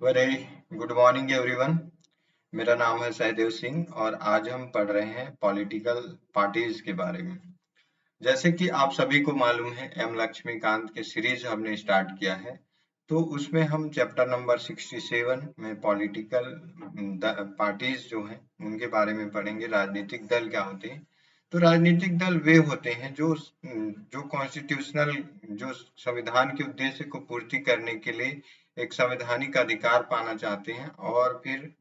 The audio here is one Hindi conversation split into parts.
Very good morning everyone. मेरा नाम है सहदेव सिंह और आज हम पढ़ रहे हैं पॉलिटिकल पार्टीज के बारे में। जैसे कि आप सभी को मालूम है, एम लक्ष्मीकांत के सीरीज हमने स्टार्ट किया है। तो उसमें हम चैप्टर नंबर 67 में पॉलिटिकल पार्टीज जो हैं उनके बारे में पढ़ेंगे। राजनीतिक दल क्या होते हैं। तो राजनीतिक दल वे होते हैं जो कॉन्स्टिट्यूशनल, जो संविधान के उद्देश्य को पूर्ति करने के लिए एक संवैधानिक अधिकार पाना चाहते हैं और फिर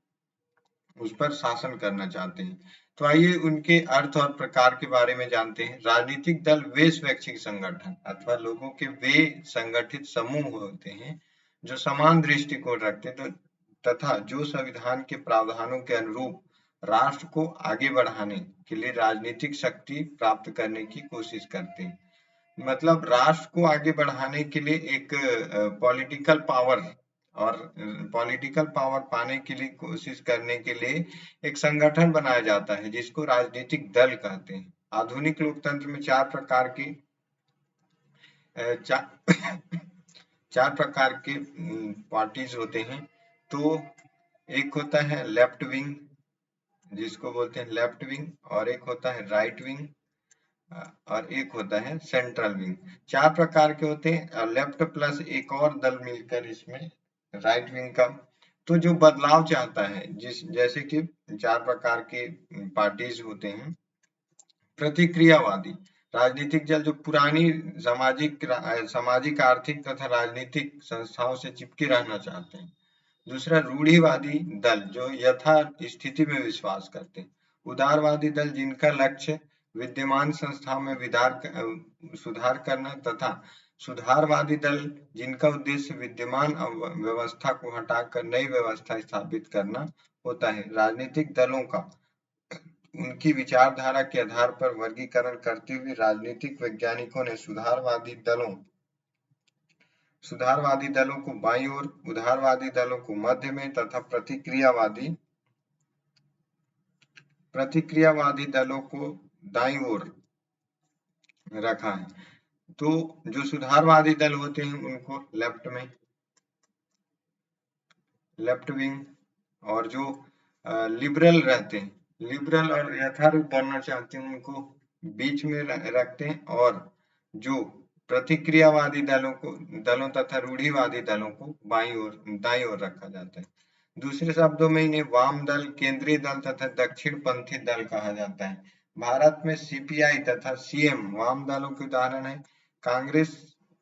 उस पर शासन करना चाहते हैं। तो आइए उनके अर्थ और प्रकार के बारे में जानते हैं। राजनीतिक दल वे स्वैच्छिक संगठन अथवा लोगों के वे संगठित समूह होते हैं जो समान दृष्टिकोण रखते हैं तथा जो संविधान के प्रावधानों के अनुरूप राष्ट्र को आगे बढ़ाने के लिए राजनीतिक शक्ति प्राप्त करने की कोशिश करते हैं। मतलब राष्ट्र को आगे बढ़ाने के लिए एक पॉलिटिकल पावर और पॉलिटिकल पावर पाने के लिए कोशिश करने के लिए एक संगठन बनाया जाता है जिसको राजनीतिक दल कहते हैं। आधुनिक लोकतंत्र में चार चार प्रकार के पार्टीज होते हैं। तो एक होता है लेफ्ट विंग, जिसको बोलते हैं लेफ्ट विंग, और एक होता है राइट विंग, और एक होता है सेंट्रल विंग। चार प्रकार के होते हैं। लेफ्ट प्लस एक और दल मिलकर इसमें राइट विंग का। तो जो बदलाव चाहता है, जैसे कि चार प्रकार के पार्टीज होते हैं। प्रतिक्रियावादी राजनीतिक दल जो पुरानी सामाजिक आर्थिक तथा राजनीतिक संस्थाओं से चिपके रहना चाहते हैं। दूसरा रूढ़िवादी दल जो यथा स्थिति में विश्वास करते हैं। उदारवादी दल जिनका लक्ष्य विद्यमान संस्थाओं में सुधार करना तथा सुधारवादी दल जिनका उद्देश्य विद्यमान व्यवस्था को हटाकर नई व्यवस्था स्थापित करना होता है। राजनीतिक दलों का उनकी विचारधारा के आधार पर वर्गीकरण करते हुए राजनीतिक वैज्ञानिकों ने सुधारवादी दलों को बाईं ओर, उदारवादी दलों को मध्य में तथा प्रतिक्रियावादी दलों को दाईं ओर रखा है। तो जो सुधारवादी दल होते हैं उनको लेफ्ट विंग, और जो लिबरल रहते हैं, लिबरल और यथारूप बनना चाहते हैं, उनको बीच में रखते हैं। और जो प्रतिक्रियावादी दलों तथा रूढ़िवादी दलों को दाईं ओर रखा जाता है। दूसरे शब्दों में इन्हें वाम दल, केंद्रीय दल तथा दक्षिण पंथी दल कहा जाता है। भारत में सीपीआई तथा सीएम वाम दलों के उदाहरण है। कांग्रेस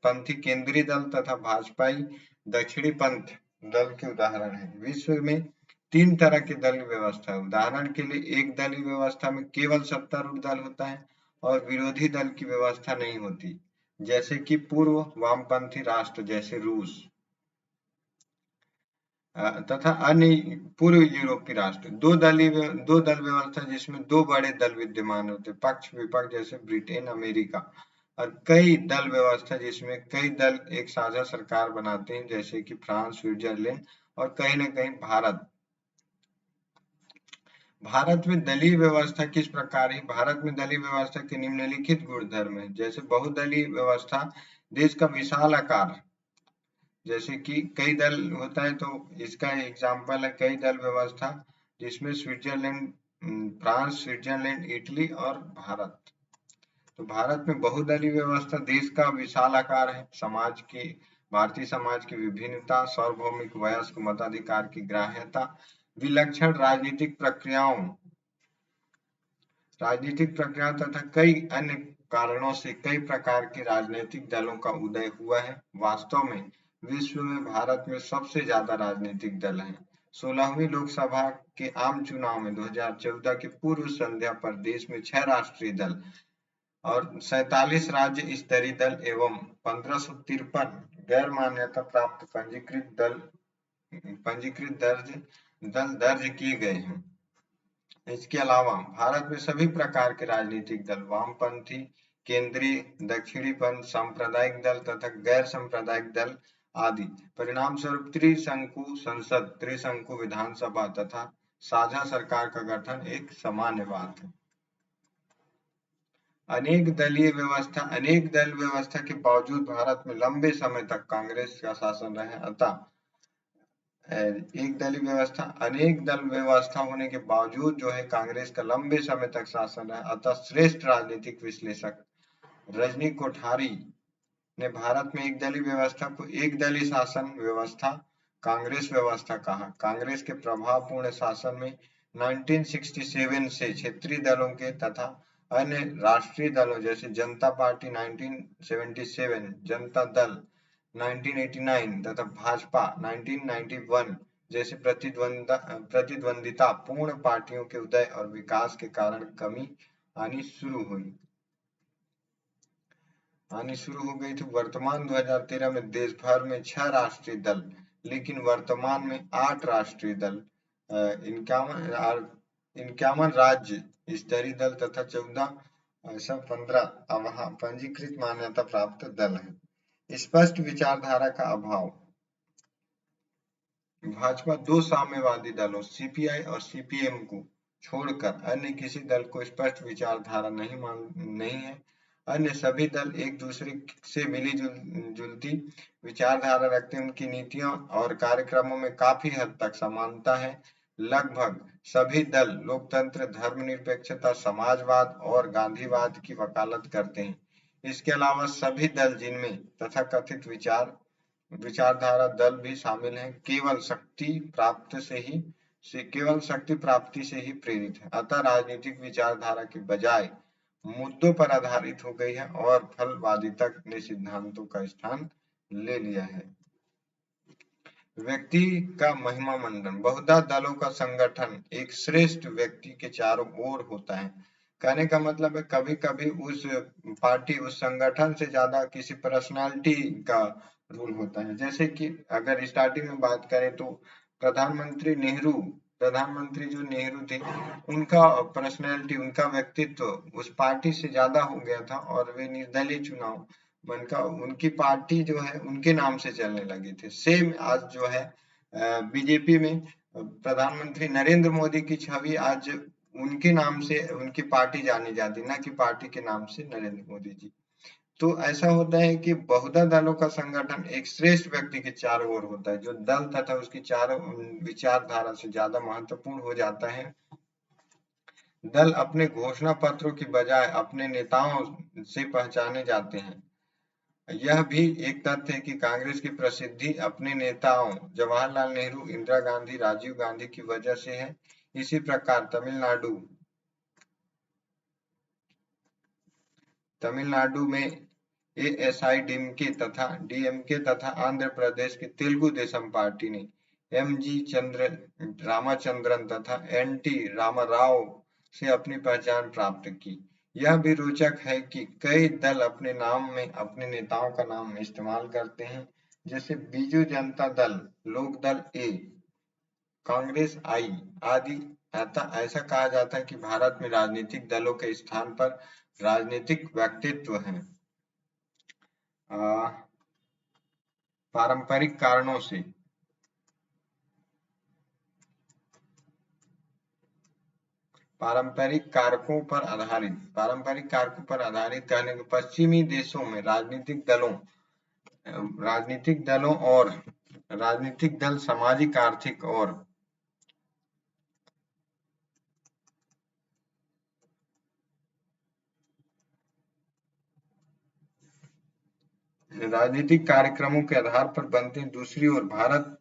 पंथी केंद्रीय दल तथा भाजपाई दक्षिणी पंथ दल के उदाहरण है। विश्व में तीन तरह की दल व्यवस्था है। उदाहरण के लिए एक दलीय व्यवस्था में केवल सत्तारूढ़ दल होता है और विरोधी दल की व्यवस्था नहीं होती, जैसे कि पूर्व वामपंथी राष्ट्र जैसे रूस तथा अन्य पूर्व यूरोपीय राष्ट्र। दो दल व्यवस्था जिसमें दो बड़े दल विद्यमान होते, पक्ष विपक्ष जैसे ब्रिटेन, अमेरिका। और कई दल व्यवस्था जिसमें कई दल एक साझा सरकार बनाते हैं, जैसे कि फ्रांस, स्विट्जरलैंड और कहीं न कहीं भारत। भारत में दलीय व्यवस्था किस प्रकार है। भारत में दलीय व्यवस्था के निम्नलिखित गुणधर्म है। जैसे बहुदलीय व्यवस्था, देश का विशाल आकार, जैसे कि कई दल होता है, तो इसका एग्जाम्पल है कई दल व्यवस्था जिसमें फ्रांस, स्विट्जरलैंड, इटली और भारत। तो भारत में बहुदलीय व्यवस्था, देश का विशाल आकार है, भारतीय समाज की विभिन्नता, सार्वभौमिक वयस्क मताधिकार की ग्राह्यता, विलक्षण राजनीतिक प्रक्रियाओं तथा कई अन्य कारणों से कई प्रकार के राजनीतिक दलों का उदय हुआ है। वास्तव में विश्व में भारत में सबसे ज्यादा राजनीतिक दल हैं। 16वीं लोकसभा के आम चुनाव में 2014 की पूर्व संध्या पर देश में 6 राष्ट्रीय दल और 47 राज्य स्तरीय दल एवं 1553 गैर मान्यता प्राप्त पंजीकृत दल दर्ज किए गए हैं। इसके अलावा भारत में सभी प्रकार के राजनीतिक दल, वामपंथी, केंद्रीय, दक्षिणीपंथ, सांप्रदायिक दल तथा गैर सांप्रदायिक दल आदि, परिणाम स्वरूप त्रिशंकु संसद, त्रिशंकु विधानसभा तथा साझा सरकार का गठन एक सामान्य बात है। अनेक दल व्यवस्था के बावजूद भारत में लंबे समय तक कांग्रेस का शासन रहा, अतः एक दलीय व्यवस्था, अनेक दल व्यवस्था होने के बावजूद जो है कांग्रेस का लंबे समय तक शासन है। अतः श्रेष्ठ राजनीतिक विश्लेषक रजनी कोठारी ने भारत में एक दलीय व्यवस्था को एक दलीय शासन व्यवस्था कांग्रेस व्यवस्था कहा। कांग्रेस के प्रभावपूर्ण शासन में 1967 से क्षेत्रीय दलों के तथा अन्य राष्ट्रीय दलों जैसे जनता पार्टी 1977, जनता दल 1989 तथा भाजपा 1991 जैसे प्रतिद्वंदिता पूर्ण पार्टियों के उदय और विकास के कारण कमी आनी शुरू हो गई थी। वर्तमान 2013 में देश भर में 6 राष्ट्रीय दल, लेकिन वर्तमान में 8 राष्ट्रीय दल, 51 राज्य स्तरीय दल तथा 15 पंजीकृत मान्यता प्राप्त दल हैं। स्पष्ट विचारधारा का अभाव। भाजपा दो साम्यवादी दलों सीपीआई और सीपीएम को छोड़कर अन्य किसी दल को स्पष्ट विचारधारा नहीं है। अन्य सभी दल एक दूसरे से मिली जुलती विचारधारा रखते हैं। उनकी नीतियों और कार्यक्रमों में काफी हद तक समानता है। लगभग सभी दल लोकतंत्र, धर्मनिरपेक्षता, समाजवाद और गांधीवाद की वकालत करते हैं। इसके अलावा सभी दल जिनमें तथाकथित विचारधारा दल भी शामिल हैं, केवल शक्ति प्राप्ति से ही प्रेरित है। अतः राजनीतिक विचारधारा के बजाय मुद्दों पर आधारित हो गई है और फलवादिता ने सिद्धांतों का स्थान ले लिया है। व्यक्ति का महिमा मंडन। बहुधा दलों का संगठन एक श्रेष्ठ व्यक्ति के चारों ओर होता है। कहने का मतलब है कभी कभी उस पार्टी, उस संगठन से ज्यादा किसी पर्सनालिटी का रूल होता है। जैसे कि अगर स्टार्टिंग में बात करें तो प्रधानमंत्री जो नेहरू थे, उनका पर्सनैलिटी, उनका व्यक्तित्व उस पार्टी से ज्यादा हो गया था और वे निर्दलीय चुनाव बनकर उनकी पार्टी जो है उनके नाम से चलने लगी थी। सेम आज जो है बीजेपी में प्रधानमंत्री नरेंद्र मोदी की छवि आज उनके नाम से उनकी पार्टी जानी जाती, ना कि पार्टी के नाम से नरेंद्र मोदी जी। तो ऐसा होता है कि बहुधा दलों का संगठन एक श्रेष्ठ व्यक्ति के चारों ओर होता है, जो दल तथा उसकी चारों विचारधारा से ज्यादा महत्वपूर्ण हो जाता है। दल अपने घोषणा पत्रों की बजाय अपने नेताओं से पहचाने जाते हैं। यह भी एक तथ्य है कि कांग्रेस की प्रसिद्धि अपने नेताओं जवाहरलाल नेहरू, इंदिरा गांधी, राजीव गांधी की वजह से है। इसी प्रकार तमिलनाडु में एएसआईडीएमके तथा आंध्र प्रदेश की तेलुगु देशम पार्टी ने एमजी रामाचंद्रन तथा एनटी रामाराव से अपनी पहचान प्राप्त की। यह भी रोचक है कि कई दल अपने नाम में अपने नेताओं का नाम इस्तेमाल करते हैं, जैसे बीजू जनता दल, लोक दल ए, कांग्रेस आई आदि। ऐसा कहा जाता है कि भारत में राजनीतिक दलों के स्थान पर राजनीतिक व्यक्तित्व हैं। पारंपरिक कारणों से पारंपरिक कारकों पर आधारित कहने के पश्चिमी देशों में राजनीतिक दल सामाजिक, आर्थिक और राजनीतिक कार्यक्रमों के आधार पर बनते हैं। दूसरी ओर भारत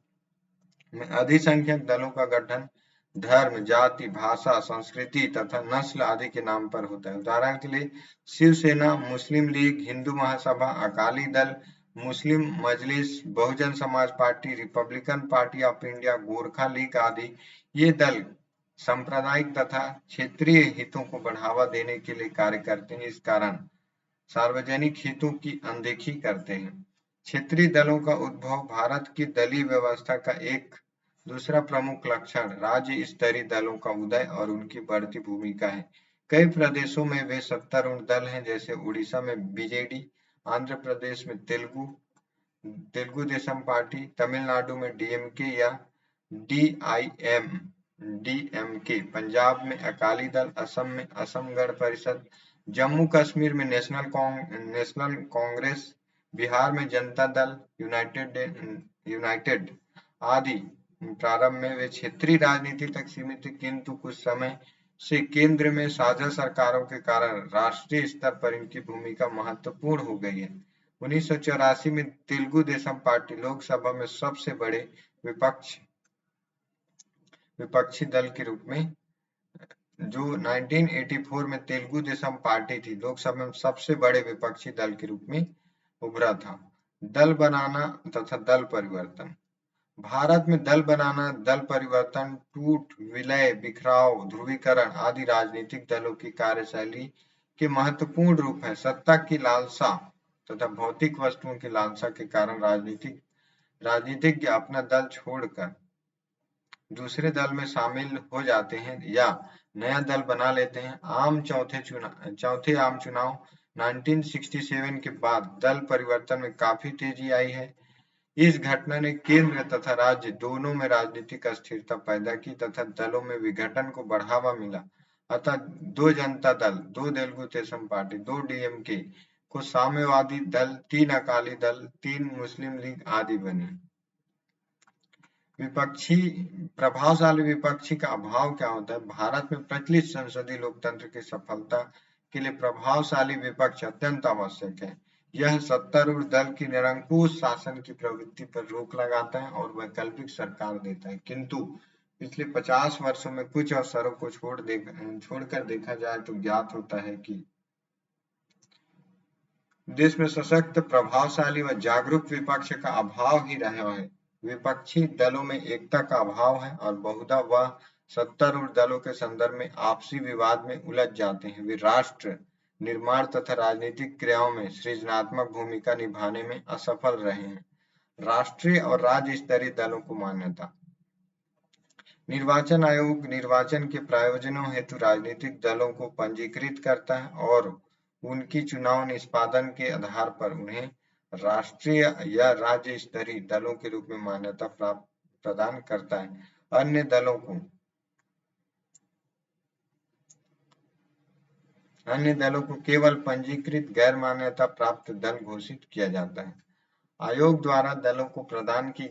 में अधिसंख्यक दलों का गठन धर्म, जाति, भाषा, संस्कृति तथा नस्ल आदि के नाम पर होता है। उदाहरण के लिए शिवसेना, मुस्लिम league, Hindu Mahasabha, Akali Dal, Muslim Majlis, Bahujan Samaj party, Republican party of India, Gorkha league आदि। ये दल सांप्रदायिक तथा क्षेत्रीय हितों को बढ़ावा देने के लिए कार्य करते हैं। इस कारण सार्वजनिक हितों की अनदेखी करते हैं। क्षेत्रीय दलों का उद्भव। भारत की दलीय व्यवस्था का एक दूसरा प्रमुख लक्षण राज्य स्तरीय दलों का उदय और उनकी बढ़ती भूमिका है। कई प्रदेशों में वे सत्तारूढ़ दल हैं, जैसे उड़ीसा में बीजेडी, आंध्र प्रदेश में तेलुगु देशम पार्टी, तमिलनाडु में डीएमके या डीएमके, पंजाब में अकाली दल, असम में असम गण परिषद, जम्मू कश्मीर में नेशनल कांग्रेस, बिहार में जनता दल यूनाइटेड आदि। प्रारंभ में वे क्षेत्रीय राजनीति तक सीमित थे, किंतु कुछ समय से केंद्र में साझा सरकारों के कारण राष्ट्रीय स्तर पर इनकी भूमिका महत्वपूर्ण हो गई है। 1984 में तेलुगु देशम पार्टी लोकसभा में सबसे बड़े विपक्षी दल के रूप में, जो 1984 में तेलुगु देशम पार्टी थी, लोकसभा में सबसे बड़े विपक्षी दल के रूप में उभरा था। दल बनाना तथा दल परिवर्तन। भारत में दल बनाना, दल परिवर्तन, टूट, विलय, बिखराव, ध्रुवीकरण आदि राजनीतिक दलों की कार्यशैली के महत्वपूर्ण रूप है। सत्ता की लालसा तथा भौतिक वस्तुओं की लालसा के कारण राजनीतिज्ञ अपना दल छोड़कर दूसरे दल में शामिल हो जाते हैं या नया दल बना लेते हैं। चौथे आम चुनाव 1967 के बाद दल परिवर्तन में काफी तेजी आई है। इस घटना ने केंद्र तथा राज्य दोनों में राजनीतिक अस्थिरता पैदा की तथा दलों में विघटन को बढ़ावा मिला। अतः 2 जनता दल, 2 तेलुगु देशम पार्टी, 2 डीएमके को साम्यवादी दल, 3 अकाली दल, 3 मुस्लिम लीग आदि बनी। प्रभावशाली विपक्षी का अभाव क्या होता है? भारत में प्रचलित संसदीय लोकतंत्र की सफलता के लिए प्रभावशाली विपक्ष अत्यंत आवश्यक है। यह सत्तारूढ़ दल की निरंकुश शासन की प्रवृत्ति पर रोक लगाता है और वैकल्पिक सरकार देता है, किंतु पिछले 50 वर्षों में कुछ अवसरों को छोड़कर देखा जाए तो ज्ञात होता है कि देश में सशक्त, प्रभावशाली व जागरूक विपक्ष का अभाव ही रहा है। विपक्षी दलों में एकता का अभाव है और बहुधा वह सत्तारूढ़ दलों के संदर्भ में आपसी विवाद में उलझ जाते हैं। वे राष्ट्र निर्माण तथा राजनीतिक क्रियाओं में सृजनात्मक भूमिका निभाने में असफल रहे हैं। राष्ट्रीय और राज्य स्तरीय दलों को मान्यता। निर्वाचन आयोग निर्वाचन के प्रायोजनों हेतु राजनीतिक दलों को पंजीकृत करता है और उनकी चुनाव निष्पादन के आधार पर उन्हें राष्ट्रीय या राज्य स्तरीय दलों के रूप में मान्यता प्रदान करता है। अन्य दलों को केवल पंजीकृत गैर मान्यता प्राप्त दल घोषित किया जाता है। आयोग द्वारा दलों को प्रदान की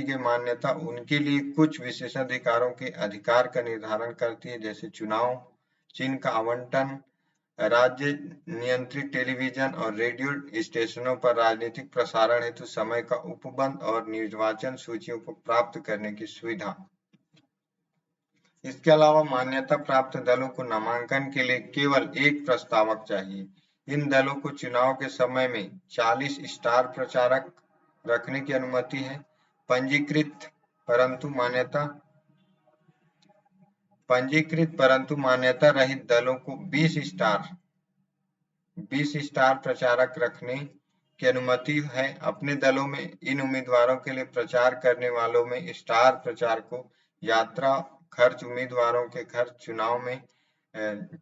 गई मान्यता उनके लिए कुछ विशेषाधिकारों के अधिकार का निर्धारण करती है, जैसे चुनाव चिन्ह का आवंटन, राज्य नियंत्रित टेलीविजन और रेडियो स्टेशनों पर राजनीतिक प्रसारण हेतु समय का उपबंध और निर्वाचन सूचियों को प्राप्त करने की सुविधा। इसके अलावा मान्यता प्राप्त दलों को नामांकन के लिए केवल एक प्रस्तावक चाहिए। इन दलों को चुनाव के समय में 40 स्टार प्रचारक रखने की अनुमति है। पंजीकृत परंतु मान्यता रहित दलों को 20 स्टार प्रचारक रखने की अनुमति है। अपने दलों में इन उम्मीदवारों के लिए प्रचार करने वालों में स्टार प्रचारकों, यात्रा खर्च, उम्मीदवारों के खर्च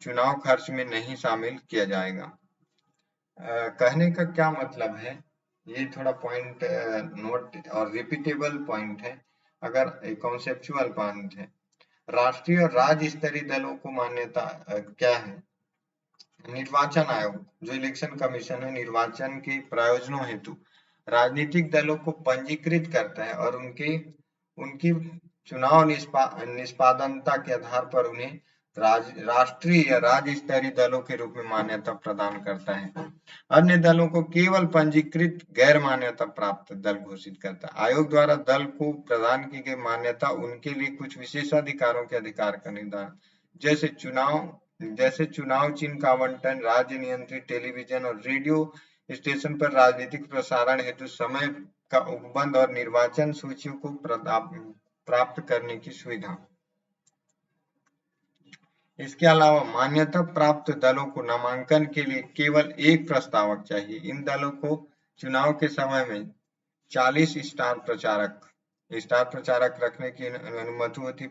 चुनाव खर्च में नहीं शामिल किया जाएगा। कहने का क्या मतलब है, ये थोड़ा पॉइंट नोट और रिपीटेबल पॉइंट है, अगर कॉन्सेप्चुअल पॉइंट है। राष्ट्रीय और राज्य स्तरीय दलों को मान्यता क्या है? निर्वाचन आयोग, जो इलेक्शन कमीशन है, निर्वाचन के प्रयोजनों हेतु राजनीतिक दलों को पंजीकृत करता है और उनकी चुनाव निष्पादनता के आधार पर उन्हें राष्ट्रीय या राज्य स्तरीय दलों के रूप में मान्यता प्रदान करता है। अन्य दलों को केवल पंजीकृत गैर मान्यता प्राप्त दल घोषित करता है। आयोग द्वारा दल को प्रदान की गई मान्यता उनके लिए कुछ विशेषाधिकारों के अधिकार का निर्धारण, जैसे चुनाव चिन्ह का आवंटन, राज्य नियंत्रित टेलीविजन और रेडियो स्टेशन पर राजनीतिक प्रसारण हेतु समय का उपबंध और निर्वाचन सूचियों को प्राप्त करने की सुविधा। इसके अलावा मान्यता प्राप्त दलों को नामांकन के लिए केवल एक प्रस्तावक चाहिए। इन दलों को चुनाव के समय में 40 स्टार प्रचारक रखने की अनुमति होती,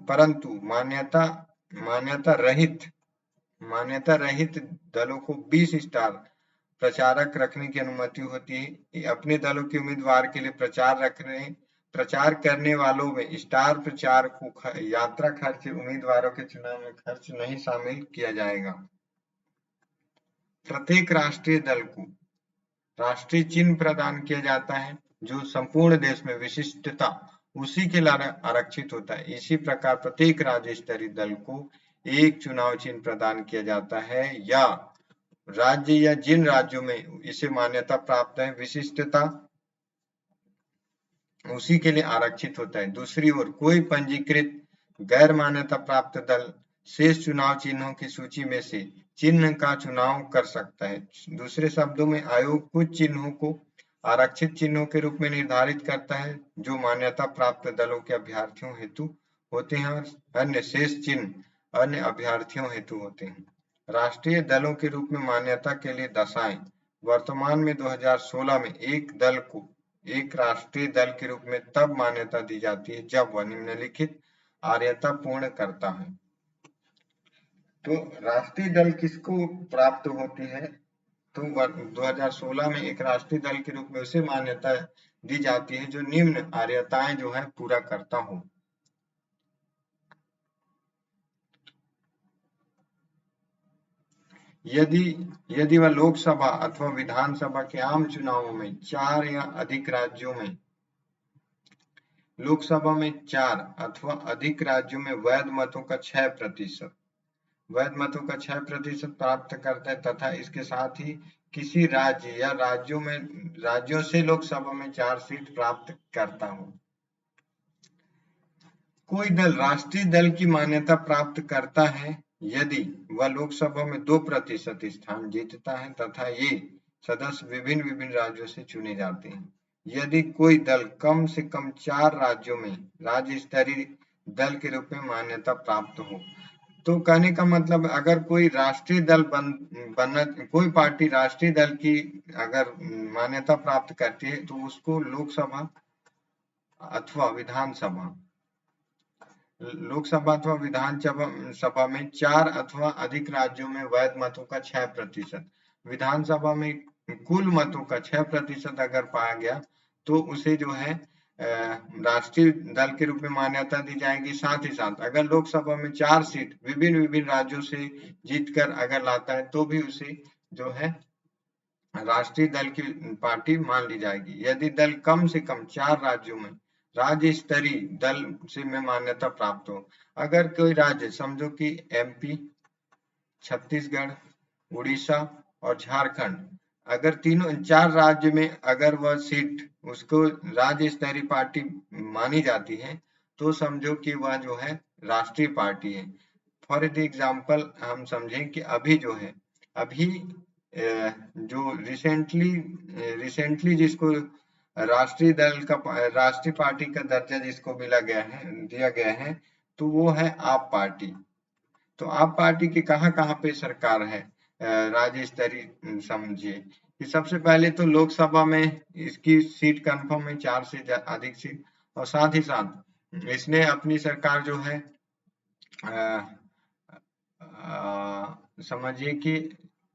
परंतु मान्यता रहित दलों को 20 स्टार प्रचारक रखने की अनुमति होती है। अपने दलों के उम्मीदवार के लिए प्रचार करने वालों में स्टार प्रचारकों, यात्रा खर्च, उम्मीदवारों के चुनाव में खर्च नहीं शामिल किया जाएगा। प्रत्येक राष्ट्रीय दल को राष्ट्रीय चिन्ह प्रदान किया जाता है जो संपूर्ण देश में विशिष्टता उसी के लिए आरक्षित होता है। इसी प्रकार प्रत्येक राज्य स्तरीय दल को एक चुनाव चिन्ह प्रदान किया जाता है या राज्य या जिन राज्यों में इसे मान्यता प्राप्त है विशिष्टता उसी के लिए आरक्षित होता है। दूसरी ओर कोई पंजीकृत गैर मान्यता प्राप्त दल शेष चुनाव चिन्हों की सूची में से चिन्ह का चुनाव कर सकता है। दूसरे शब्दों में आयोग कुछ चिन्हों को आरक्षित चिन्हों के रूप में निर्धारित करता है जो मान्यता प्राप्त दलों के अभ्यर्थियों हेतु होते हैं और अन्य शेष चिन्ह अन्य अभ्यर्थियों हेतु होते हैं। राष्ट्रीय दलों के रूप में मान्यता के लिए दशाएं वर्तमान में 2016 में एक दल को एक राष्ट्रीय दल के रूप में तब मान्यता दी जाती है जब वह निम्नलिखित आर्यता पूर्ण करता है। तो राष्ट्रीय दल किसको प्राप्त होती है? तो 2016 में एक राष्ट्रीय दल के रूप में उसे मान्यता दी जाती है जो निम्न आर्यताएं जो है पूरा करता हो। यदि वह लोकसभा अथवा विधानसभा के आम चुनावों में 4 या अधिक राज्यों में लोकसभा में 4 अथवा अधिक राज्यों में वैध मतों का 6% प्राप्त करता है तथा इसके साथ ही किसी राज्य या राज्यों से लोकसभा में 4 सीट प्राप्त करता हो। कोई दल राष्ट्रीय दल की मान्यता प्राप्त करता है यदि वह लोकसभा में 2% स्थान जीतता है तथा ये सदस्य विभिन्न विभिन्न राज्यों से चुने जाते हैं। यदि कोई दल कम से कम 4 राज्यों में राज्य स्तरीय दल के रूप में मान्यता प्राप्त हो, तो कहने का मतलब अगर कोई राष्ट्रीय दल कोई पार्टी राष्ट्रीय दल की अगर मान्यता प्राप्त करती है तो उसको लोकसभा अथवा विधानसभा में 4 अथवा अधिक राज्यों में वैध मतों का 6%, विधानसभा में कुल मतों का 6% अगर पाया गया तो उसे जो है राष्ट्रीय दल के रूप में मान्यता दी जाएगी। साथ ही साथ अगर लोकसभा में 4 सीट विभिन्न राज्यों से जीतकर अगर लाता है तो भी उसे जो है राष्ट्रीय दल की पार्टी मान ली जाएगी। यदि दल कम से कम 4 राज्यों में राज्य स्तरीय दल से में मान्यता प्राप्त हो, अगर कोई राज्य समझो कि एमपी, छत्तीसगढ़, उड़ीसा और झारखंड, अगर 4 राज्य में अगर वह सीट उसको राज्य स्तरीय पार्टी मानी जाती है तो समझो कि वह जो है राष्ट्रीय पार्टी है। फॉर एग्जाम्पल हम समझें कि अभी जो रिसेंटली जिसको राष्ट्रीय पार्टी का दर्जा जिसको दिया गया है तो वो है आप पार्टी। तो आप पार्टी की कहाँ पे सरकार है राज्य स्तरीय समझिए कि सबसे पहले तो लोकसभा में इसकी सीट कंफर्म है 4 से अधिक सीट, और साथ ही साथ इसने अपनी सरकार जो है समझिए कि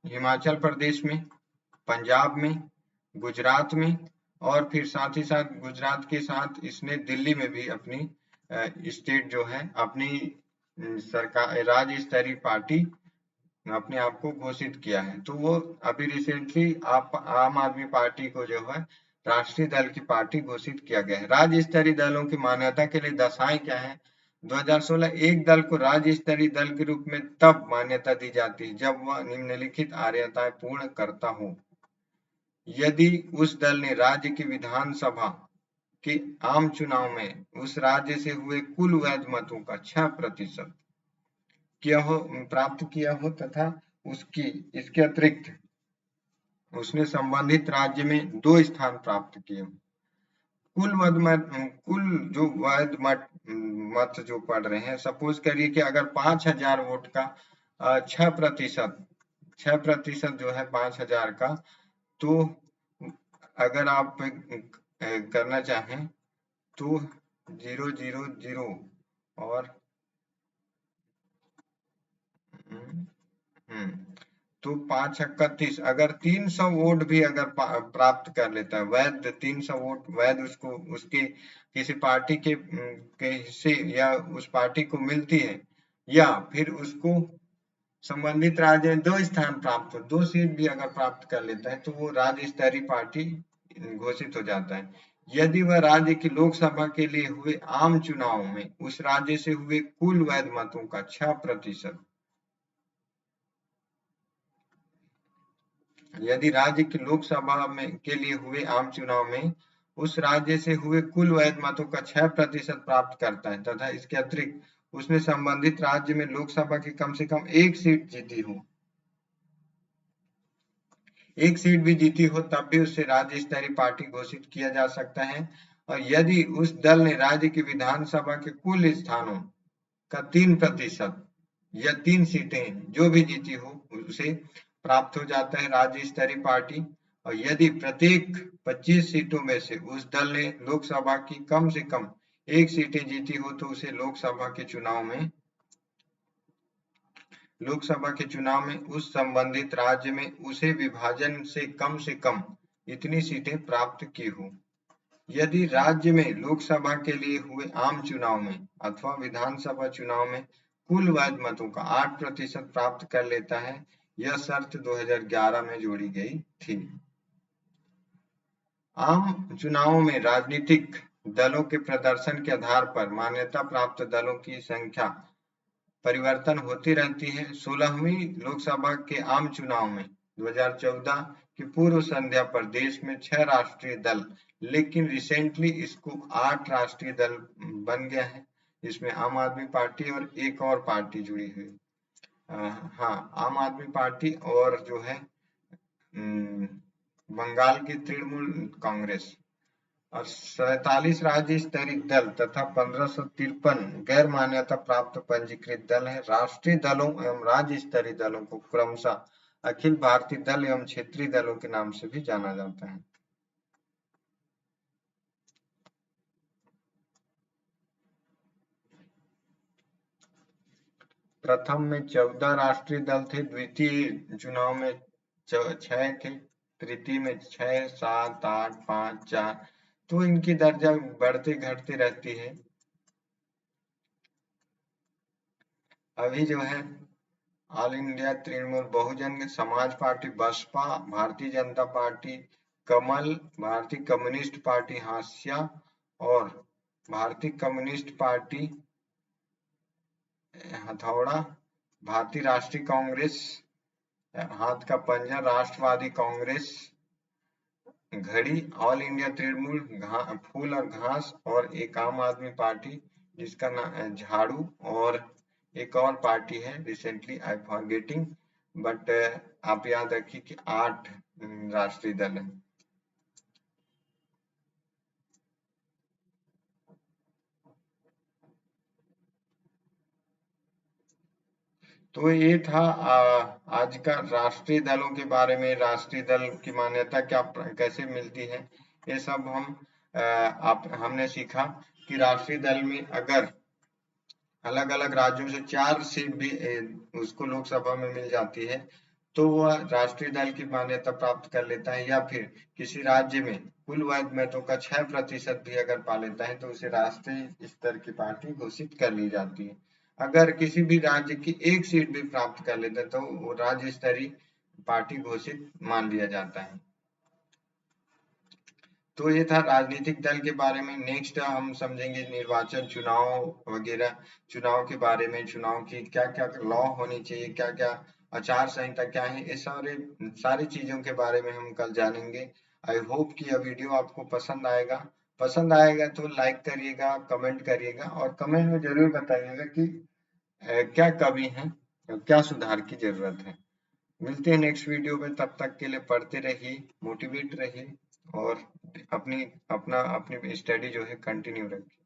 हिमाचल प्रदेश में, पंजाब में, गुजरात में, और फिर साथ ही साथ गुजरात के साथ इसने दिल्ली में भी अपनी स्टेट जो है अपनी सरकार राज्य स्तरीय पार्टी अपने आप को घोषित किया है। तो वो अभी रिसेंटली आम आदमी पार्टी को जो है राष्ट्रीय दल की पार्टी घोषित किया गया है। राज्य स्तरीय दलों की मान्यता के लिए दशाएं क्या है? 2016 एक दल को राज्य स्तरीय दल के रूप में तब मान्यता दी जाती है जब वह निम्नलिखित आर्यताएं पूर्ण करता हो। यदि उस दल ने राज्य की विधानसभा के आम चुनाव में उस राज्य से हुए कुल वैध मतों का 6% प्राप्त किया हो तथा इसके अतिरिक्त उसने संबंधित राज्य में 2 स्थान प्राप्त किए हो। कुल जो वैध मत जो पड़ रहे हैं, सपोज करिए कि अगर 5000 वोट का 6% जो है 5000 का, तो अगर आप करना चाहें तो 000 और तो 5 छक्का 30, अगर 300 वोट भी अगर प्राप्त कर लेता है वैध 300 वोट वैध उसके किसी पार्टी के हिस्से या उस पार्टी को मिलती है, या फिर उसको संबंधित राज्य में 2 स्थान प्राप्त हो, 2 सीट भी अगर प्राप्त कर लेता है तो वो राज्य स्तरीय पार्टी घोषित हो जाता है। यदि वह राज्य की लोकसभा के लिए हुए आम चुनाव में उस राज्य से हुए कुल वैध मतों का 6%, यदि राज्य की लोकसभा में के लिए हुए आम चुनाव में उस राज्य से हुए कुल वैध मतों का 6% प्राप्त करता है तथा इसके अतिरिक्त उसने संबंधित राज्य में लोकसभा की कम से कम एक सीट जीती हो, एक सीट भी जीती हो, तब भी उसे राज्य स्तरीय पार्टी घोषित किया जा सकता है। और यदि उस दल ने राज्य की विधानसभा के कुल स्थानों का 3% या 3 सीटें जो भी जीती हो उसे प्राप्त हो जाता है राज्य स्तरीय पार्टी। और यदि प्रत्येक 25 सीटों में से उस दल ने लोकसभा की कम से कम एक सीटें जीती हो तो उसे लोकसभा के चुनाव में उस संबंधित राज्य में उसे विभाजन से कम इतनी सीटें प्राप्त की हो। यदि राज्य में लोकसभा के लिए हुए आम चुनाव में अथवा विधानसभा चुनाव में कुल वैध मतों का 8% प्राप्त कर लेता है, यह शर्त 2011 में जोड़ी गई थी। आम चुनावों में राजनीतिक दलों के प्रदर्शन के आधार पर मान्यता प्राप्त दलों की संख्या परिवर्तन होती रहती है। 16वीं लोकसभा के आम चुनाव में 2014 की पूर्व संध्या पर देश में 6 राष्ट्रीय दल, लेकिन रिसेंटली इसको 8 राष्ट्रीय दल बन गया है। इसमें आम आदमी पार्टी और एक और पार्टी जुड़ी हुई। हाँ, आम आदमी पार्टी और जो है बंगाल की तृणमूल कांग्रेस। और 47 राज्य स्तरीय दल तथा 1553 गैर मान्यता प्राप्त पंजीकृत दल है। राष्ट्रीय दलों एवं राज्य स्तरीय दलों को क्रमशः अखिल भारतीय दल एवं क्षेत्रीय दलों के नाम से भी जाना जाता है। प्रथम में 14 राष्ट्रीय दल थे, द्वितीय चुनाव में 6 थे, तृतीय में 6, 7, 8, 5, 4, तो इनकी दर्जा बढ़ते घटते रहती है। अभी जो है all India Trinamool Bahujan Samaj party, Baspa, Bharatiya Janata party, कमल, भारतीय कम्युनिस्ट पार्टी हास्य और भारतीय कम्युनिस्ट पार्टी हथौड़ा, भारतीय राष्ट्रीय कांग्रेस हाथ का पंजा, राष्ट्रवादी कांग्रेस घड़ी, ऑल इंडिया तृणमूल फूल और घास और एक आम आदमी पार्टी जिसका नाम झाड़ू और एक और पार्टी है रिसेंटली आई फॉरगेटिंग, बट आप याद रखिए कि 8 राष्ट्रीय दल हैं। तो ये था आज का राष्ट्रीय दलों के बारे में, राष्ट्रीय दल की मान्यता क्या कैसे मिलती है, ये सब हमने सीखा कि राष्ट्रीय दल में अगर अलग अलग राज्यों से 4 सीट भी उसको लोकसभा में मिल जाती है तो वह राष्ट्रीय दल की मान्यता प्राप्त कर लेता है, या फिर किसी राज्य में कुल वैध मतों का 6% भी अगर पा लेता है तो उसे राष्ट्रीय स्तर की पार्टी घोषित कर ली जाती है। अगर किसी भी राज्य की एक सीट भी प्राप्त कर लेता है तो वो राज्य स्तरीय पार्टी घोषित मान लिया जाता है। तो ये था राजनीतिक दल के बारे में। नेक्स्ट हम समझेंगे निर्वाचन चुनाव वगैरह, चुनाव के बारे में, चुनाव की क्या क्या लॉ होनी चाहिए, क्या क्या आचार संहिता क्या है, ये सारी चीजों के बारे में हम कल जानेंगे। आई होप कि यह वीडियो आपको पसंद आएगा तो लाइक करिएगा, कमेंट करिएगा और कमेंट में जरूर बताइएगा कि क्या कमी है, क्या सुधार की जरूरत है। मिलते हैं नेक्स्ट वीडियो में, तब तक के लिए पढ़ते रहिए, मोटिवेट रहिए और अपनी स्टडी जो है कंटिन्यू रखिए।